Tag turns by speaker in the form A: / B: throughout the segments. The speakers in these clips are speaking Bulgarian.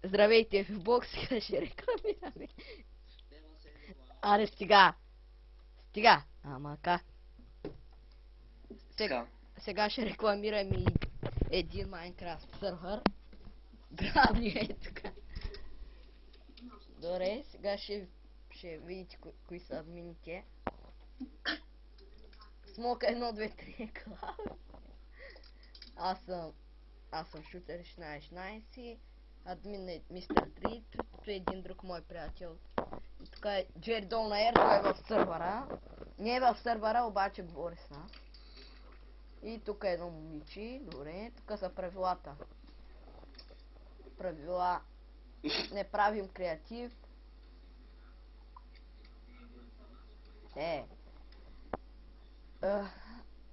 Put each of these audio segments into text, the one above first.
A: Здравейте, в бокс сега ще рекламираме. Аре, стига. Стига. Ама как?
B: Така.
A: Сега ще рекламираме и един Майнкрафт сървър. Грабли е тук. Добре, сега ще видите кои са админите. Смока 1, 2, 3 клав. Аз съм шутер 16. Админ е Мистер 3. Тук е един друг мой приятел. И тук е Джери Долнайер, той е в сървъра. Не е в сървъра, обаче говори с нас. И тук е едно момиче. Добре, тук са правилата. Правила. Не правим креатив.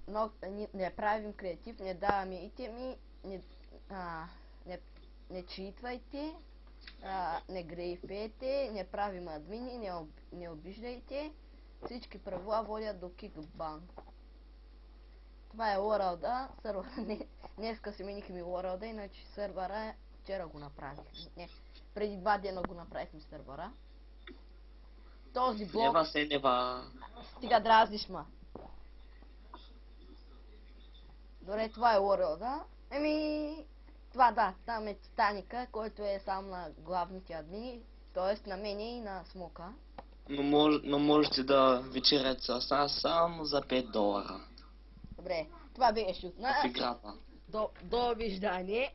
A: Но не правим креатив, не даваме итеми, не читвайте, не грейфете, не правим админи, не обиждайте. Всички правила водят до кикбан. Това е World-а, сървъра. Днеска сменихме World-а, иначе сървъра вчера го направих. Не, преди 2 дена го направихме сървъра. Този блок...
B: Нева се, нева.
A: Стига дразниш, ма. Добре, това е World-а. Това да, там е Титаника, който е сам на главните админи, т.е. на мене и на Смока.
B: Но можете да вечерят с нас само за $5.
A: Добре, това беше от нас.
B: В играта.
A: Довиждане.